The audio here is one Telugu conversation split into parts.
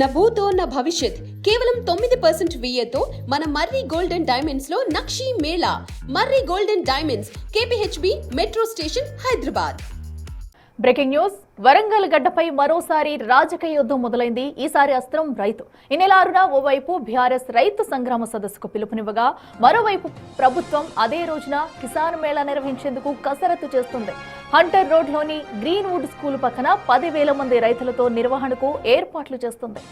నభూతో నా భవిష్యత్ కేవలం 9% VAతో మన మర్రి గోల్డ్ అండ్ డైమండ్స్ లో Nakshi Mela. Marri gold and diamonds, KPHB metro station, Hyderabad. Breaking news. Warangal గడ్డపై మరోసారి రాజకీయ యుద్ధం మొదలైంది. ఈసారి అస్త్రం రైతు. ఈ నెల 6న ఓవైపు బీఆర్ఎస్ రైతు సంగ్రామ సదస్సుకు పిలుపునివ్వగా, మరోవైపు ప్రభుత్వం అదే రోజున కిసాన్ మేళా నిర్వహించేందుకు కసరత్తు చేస్తుంది. హంటర్ రోడ్లోని గ్రీన్వుడ్ స్కూల్ పక్కన 10,000 మంది రైతులతో నిర్వహణకు ఏర్పాట్లు చేస్తుంది.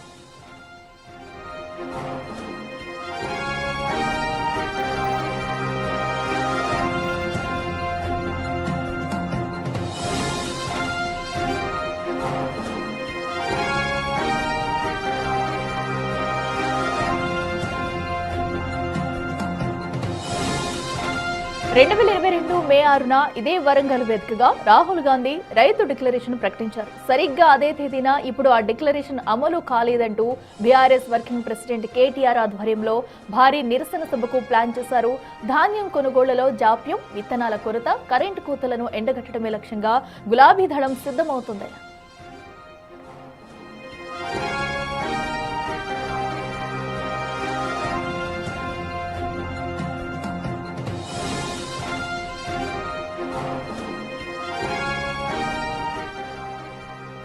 మే 6న ఇదే వరంగల్ వేదికగా రాహుల్ గాంధీ రైతు డిక్లరేషన్ ప్రకటించారు. సరిగ్గా అదే తేదీన ఇప్పుడు ఆ డిక్లరేషన్ అమలు కాలేదంటూ బీఆర్ఎస్ వర్కింగ్ ప్రెసిడెంట్ కేటీఆర్ ఆధ్వర్యంలో భారీ నిరసన సభకు ప్లాన్ చేశారు. ధాన్యం కొనుగోళ్లలో జాప్యం, విత్తనాల కొరత, కరెంటు కోతలను ఎండగట్టడమే లక్ష్యంగా గులాబీ దళం సిద్ధమవుతుంది.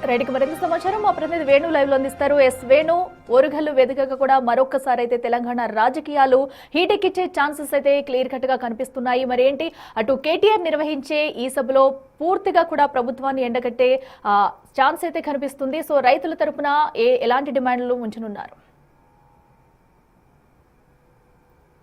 రైట్కి మరింత సమాచారం మా ప్రతినిధి వేణు లైవ్ లో అందిస్తారు. వేణు, ఓరుగల్లు వేదికగా కూడా మరొకసారి అయితే తెలంగాణ రాజకీయాలు హీటెక్కిచ్చే ఛాన్సెస్ అయితే క్లియర్ కట్ గా కనిపిస్తున్నాయి. మరి ఏంటి, అటు కేటీఆర్ నిర్వహించే ఈ సభలో పూర్తిగా కూడా ప్రభుత్వాన్ని ఎండగట్టే ఛాన్స్ అయితే కనిపిస్తుంది. సో రైతుల తరపున ఎలాంటి డిమాండ్లు ఉంచనున్నారు?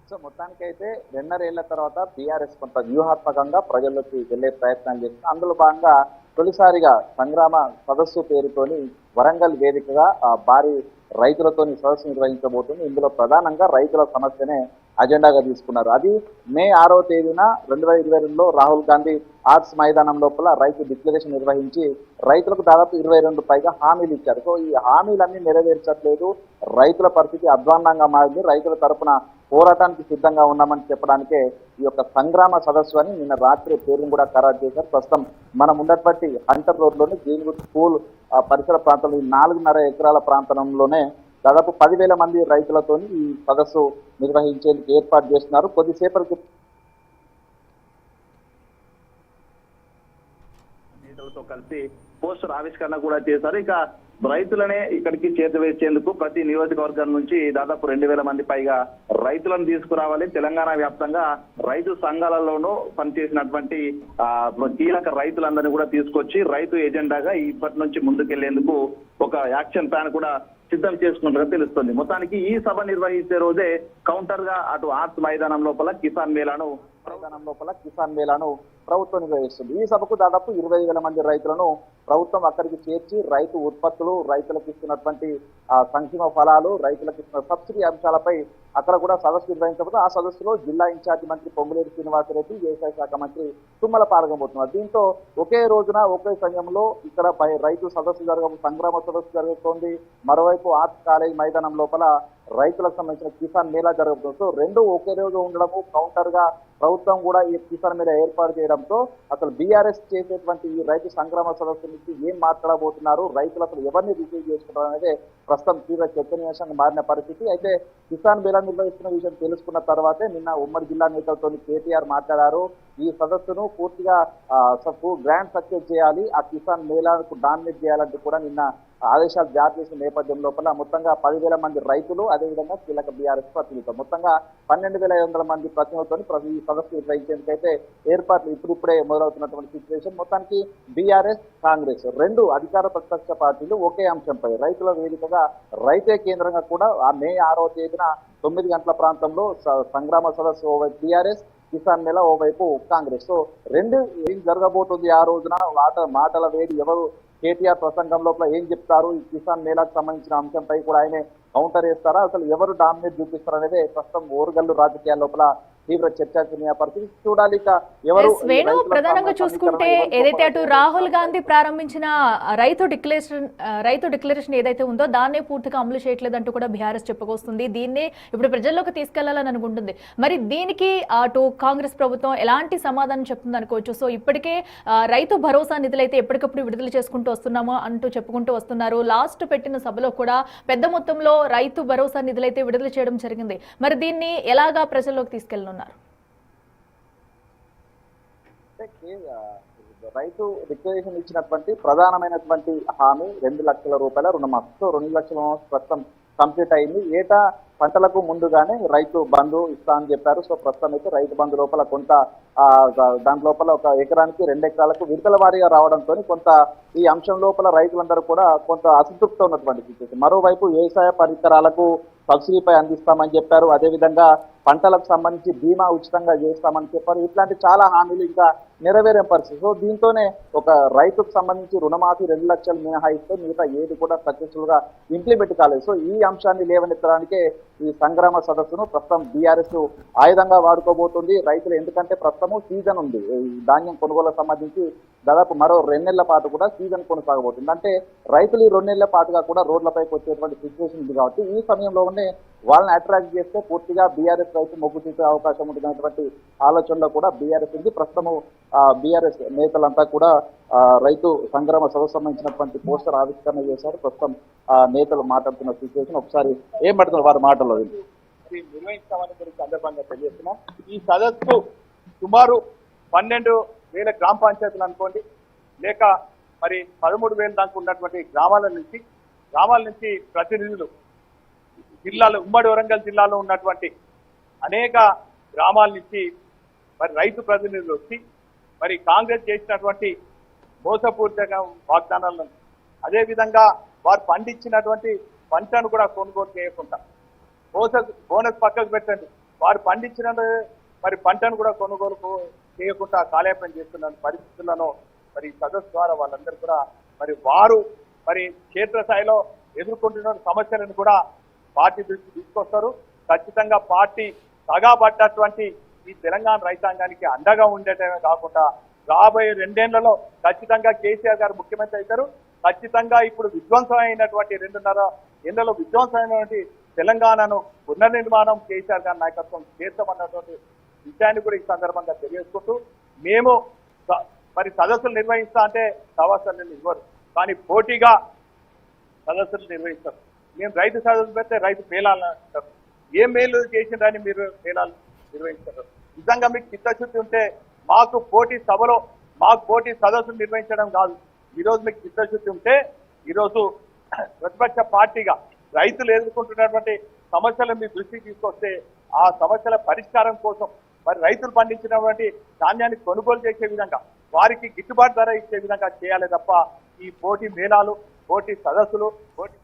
సో మొత్తానికైతే 2.5 ఏళ్ల తర్వాత బీఆర్ఎస్ కొంత వ్యూహాత్మకంగా ప్రజల్లోకి వెళ్లే ప్రయత్నం చేస్తుంది. అందులో భాగంగా తొలిసారిగా సంగ్రామ సదస్సు పేరుతోని వరంగల్ వేదికగా భారీ రైతులతోని సదస్సు నిర్వహించబోతుంది. ఇందులో ప్రధానంగా రైతుల సమస్యనే అజెండాగా తీసుకున్నారు. అది మే 6వ తేదీన 2022లో రాహుల్ గాంధీ ఆర్ట్స్ మైదానం లోపల రైతు డిక్లరేషన్ నిర్వహించి రైతులకు దాదాపు 22 పైగా హామీలు ఇచ్చారు. సో ఈ హామీలన్నీ నెరవేర్చట్లేదు, రైతుల పరిస్థితి అధ్వాన్నంగా మారింది, రైతుల తరపున పోరాటానికి సిద్ధంగా ఉన్నామని చెప్పడానికే ఈ యొక్క సంగ్రామ సదస్సు అని నిన్న రాత్రి పేరును కూడా ఖరారు చేశారు. ప్రస్తుతం మనం ఉన్నటువంటి హంటర్ రోడ్లోని గ్రీన్వుడ్ స్కూల్ పరిసర ప్రాంతంలో 4.5 ఎకరాల ప్రాంతంలోనే దాదాపు 10,000 మంది రైతులతో ఈ సదస్సు నిర్వహించేందుకు ఏర్పాటు చేస్తున్నారు. కొద్దిసేపటికి నేతలతో కలిసి పోస్టర్ ఆవిష్కరణ కూడా చేశారు. ఇక రైతులనే ఇక్కడికి చేర్చివేసేందుకు ప్రతి నియోజకవర్గం నుంచి దాదాపు 2,000 మంది పైగా రైతులను తీసుకురావాలి. తెలంగాణ వ్యాప్తంగా రైతు సంఘాలలోనూ పనిచేసినటువంటి కీలక రైతులందరినీ కూడా తీసుకొచ్చి రైతు ఎజెండాగా ఇప్పటి నుంచి ముందుకెళ్లేందుకు ఒక యాక్షన్ ప్లాన్ కూడా సిద్ధం చేసుకున్నట్టుగా తెలుస్తుంది. మొత్తానికి ఈ సభ నిర్వహించే రోజే కౌంటర్ గా అటు ఆర్ట్స్ మైదానం లోపల కిసాన్ మేళాను ప్రభుత్వం నిర్వహిస్తుంది. ఈ సభకు దాదాపు 20,000 మంది రైతులను ప్రభుత్వం అక్కడికి చేర్చి రైతు ఉత్పత్తులు, రైతులకు ఇస్తున్నటువంటి సంక్షేమ ఫలాలు, రైతులకు ఇస్తున్న సబ్సిడీ అంశాలపై అక్కడ కూడా సదస్సు నిర్వహించబోతుంది. ఆ సదస్సులో జిల్లా ఇన్ఛార్జి మంత్రి పొంగులేటి శ్రీనివాసరెడ్డి, వ్యవసాయ శాఖ మంత్రి తుమ్మల పాల్గొబోతున్నారు. దీంతో ఒకే రోజున ఒకే సమయంలో ఇక్కడ రైతు సదస్సు సంగ్రామ సదస్సు జరుగుతోంది. మరోవైపు ఆర్ట్స్ కాలేజ్ మైదానం లోపల రైతులకు సంబంధించిన కిసాన్ మేళా జరుగుతుంది. సో రెండు ఒకే రోజు ఉండడము, కౌంటర్ గా ప్రభుత్వం కూడా ఈ కిసాన్ మేళా ఏర్పాటు చేయడంతో అసలు బీఆర్ఎస్ చేసేటువంటి ఈ రైతు సంగ్రామ సదస్సు నుంచి ఏం మాట్లాడబోతున్నారు, రైతులు అసలు ఎవరిని రిసీవ్ చేసుకుంటారు అనేది ప్రస్తుతం తీవ్ర చర్చనీయాంశంగా మారిన పరిస్థితి. అయితే కిసాన్ మేళా నిర్వహిస్తున్న విషయం తెలుసుకున్న తర్వాతే నిన్న ఉమ్మడి జిల్లా నేతలతో కేటీఆర్ మాట్లాడారు. ఈ సదస్సును పూర్తిగా గ్రాండ్ సక్సెస్ చేయాలి, ఆ కిసాన్ మేళాకు డామినేట్ చేయాలంటూ కూడా నిన్న ఆదేశాలు జారీ చేసిన నేపథ్యం లోపల మొత్తంగా 10,000 మంది రైతులు, అదేవిధంగా కీలక బీఆర్ఎస్ ప్రతినిధులు, మొత్తంగా 12,500 మంది ప్రతినిధులతో ఈ సదస్సు నిర్వహించేందుకైతే ఏర్పాట్లు ఇప్పుడిప్పుడే మొదలవుతున్నటువంటి సిచ్యువేషన్. మొత్తానికి బీఆర్ఎస్, కాంగ్రెస్ రెండు అధికార ప్రతిపక్ష పార్టీలు ఒకే అంశంపై రైతుల వేదికగా రైతే కేంద్రంగా కూడా ఆ మే 6వ తేదీన 9 గంటల ప్రాంతంలో సంగ్రామ సదస్సు ఓవైపు బీఆర్ఎస్, కిసాన్ మేళా ఓవైపు కాంగ్రెస్. సో రెండు ఏం జరగబోతుంది ఆ రోజున, మాటల వేడి ఎవరు, కేటీఆర్ ప్రసంగం లోపల ఏం చెప్తారు, ఈ కిసాన్ మేళాకు సంబంధించిన అంశంపై కూడా ఆయనే కౌంటర్ వేస్తారా, అసలు ఎవరు డామినేట్ చూపిస్తారు అనేది ప్రస్తుతం ఓరుగల్లు రాజకీయాల లోపల తీవ్ర చర్చనీయ పరిస్థితి. చూడాలి ఇక ఎవరు ఎస్ వేణు, ప్రధానంగా చూసుకుంటే ఏదైతే అటు రాహుల్ గాంధీ ప్రారంభించిన రైతు డిక్లరేషన్ ఏదైతే ఉందో దాన్నే పూర్తిగా అమలు చేయట్లేదంటూ కూడా బీఆర్ఎస్ చెప్పుకొస్తుంది. దీన్నే ఇప్పుడు ప్రజల్లోకి తీసుకెళ్లాలని అనుకుంటుంది. మరి దీనికి అటు కాంగ్రెస్ ప్రభుత్వం ఎలాంటి సమాధానం చెప్తుంది అనుకోవచ్చు? సో ఇప్పటికే రైతు భరోసా నిధులు అయితే ఎప్పటికప్పుడు విడుదల చేసుకుంటూ వస్తున్నామో అంటూ చెప్పుకుంటూ వస్తున్నారు. లాస్ట్ పెట్టిన సభలో కూడా పెద్ద మొత్తంలో రైతు భరోసా నిధులైతే విడుదల చేయడం జరిగింది. మరి దీన్ని ఎలాగా ప్రజల్లోకి తీసుకెళ్లనున్నారు? రైతు డిక్లరేషన్ ఇచ్చినటువంటి ప్రధానమైనటువంటి హామీ 2 లక్షల రూపాయల రుణమాఫీ. సో 2 లక్షల రుణమాఫీ ప్రస్తుతం కంప్లీట్ అయింది. ఏటా పంటలకు ముందుగానే రైతు బంధు ఇస్తా అని చెప్పారు. సో ప్రస్తుతం అయితే రైతు బంధు లోపల కొంత దాని లోపల ఒక ఎకరానికి 2 ఎకరాలకు విడతల వారీగా రావడంతో కొంత ఈ అంశం లోపల రైతులందరూ కూడా కొంత అసంతృప్తి ఉన్నటువంటి సిచ్యువేషన్. మరోవైపు వ్యవసాయ పరికరాలకు సబ్సిడీపై అందిస్తామని చెప్పారు. అదేవిధంగా పంటలకు సంబంధించి బీమా ఉచితంగా చేస్తామని చెప్పారు. ఇట్లాంటి చాలా హామీలు ఇంకా నెరవేరే పరిస్థితి. సో దీంతోనే ఒక రైతుకు సంబంధించి రుణమాఫీ 2 లక్షలు మినహాయిస్తే మిగతా ఏది కూడా సక్సెస్ఫుల్ గా ఇంప్లిమెంట్ కాలేదు. సో ఈ అంశాన్ని లేవనెత్తడానికే ఈ సంగ్రామ సదస్సును ప్రస్తుతం బీఆర్ఎస్ ఆయుధంగా వాడుకోబోతుంది. రైతులు ఎందుకంటే ప్రస్తుతము సీజన్ ఉంది. ఈ ధాన్యం కొనుగోలుకు సంబంధించి దాదాపు మరో 2 నెలల పాటు కూడా సీజన్ కొనసాగబోతుంది. అంటే రైతులు ఈ 2 నెలల పాటుగా కూడా రోడ్లపైకి వచ్చేటువంటి సిచ్యువేషన్ ఉంది. కాబట్టి ఈ సమయంలోనే వాళ్ళని అట్రాక్ట్ చేస్తే పూర్తిగా బీఆర్ఎస్ రైతు మొగ్గు చూపే అవకాశం ఉంటున్నటువంటి ఆలోచనలో కూడా బీఆర్ఎస్ ఉంది. ప్రస్తుతము బీఆర్ఎస్ నేతలంతా కూడా రైతు సంగ్రామ సదస్సు సంబంధించినటువంటి పోస్టర్ ఆవిష్కరణ చేశారు. ప్రస్తుతం నేతలు మాట్లాడుతున్న సిచ్యువేషన్ ఒకసారి ఏం పడుతున్నారు వారి మాటల్లో నిర్వహిస్తామని గురించి సందర్భంగా తెలియజేస్తున్నాం. ఈ సదస్సు సుమారు 12,000 గ్రామ పంచాయతీలు అనుకోండి, లేక మరి 13,000 దాకా ఉన్నటువంటి గ్రామాల నుంచి ప్రతినిధులు జిల్లాలో, ఉమ్మడి వరంగల్ జిల్లాలో ఉన్నటువంటి అనేక గ్రామాల నుంచి మరి రైతు ప్రతినిధులు వచ్చి మరి కాంగ్రెస్ చేసినటువంటి మోసపూరితంగా వాగ్దానాలను, అదేవిధంగా వారు పండించినటువంటి పంటను కూడా కొనుగోలు చేయకుండా, బోనస్ పక్కకు పెట్టండి, వారు పండించిన మరి పంటను కూడా కొనుగోలు చేయకుండా కాలయాపన చేస్తున్న పరిస్థితులను మరి సదస్సు ద్వారా వాళ్ళందరూ కూడా మరి వారు మరి క్షేత్రస్థాయిలో ఎదుర్కొంటున్న సమస్యలను కూడా పార్టీ దృష్టి తీసుకొస్తారు. ఖచ్చితంగా పార్టీ సగాపడ్డటువంటి ఈ తెలంగాణ రైతాంగానికి అండగా ఉండటమే కాకుండా రాబోయే 2 ఏళ్లలో ఖచ్చితంగా కేసీఆర్ గారు ముఖ్యమంత్రి అవుతారు. ఖచ్చితంగా ఇప్పుడు విధ్వంసమైనటువంటి 2.5 ఏళ్లలో విధ్వంసమైనటువంటి తెలంగాణను పునర్నిర్మాణం కేసీఆర్ గారి నాయకత్వం చేస్తామన్నటువంటి విషయాన్ని కూడా ఈ సందర్భంగా తెలియజేసుకుంటూ, మేము మరి సదస్సులు నిర్వహిస్తా అంటే సదస్సులు ఇవ్వరు, కానీ పోటీగా సదస్సులు నిర్వహిస్తారు. మేము రైతు సదస్సు పెడితే రైతు పేలాలని అంటారు. ఏం మేలు చేసిందని మీరు పేలాలు నిర్వహిస్తారు? నిజంగా మీకు చిత్తశుద్ధి ఉంటే మాకు పోటీ సభలో మాకు పోటీ సదస్సులు నిర్వహించడం కాదు. ఈరోజు మీకు చిత్తశుద్ధి ఉంటే ఈరోజు ప్రతిపక్ష పార్టీగా రైతులు ఎదుర్కొంటున్నటువంటి సమస్యలు మీ దృష్టికి తీసుకొస్తే ఆ సమస్యల పరిష్కారం కోసం మరి రైతులు పండించినటువంటి ధాన్యాన్ని కొనుగోలు చేసే విధంగా, వారికి గిట్టుబాటు ధర ఇచ్చే విధంగా చేయాలి తప్ప ఈ పోటీ మేళాలు, పోటీ సదస్సులు, పోటీ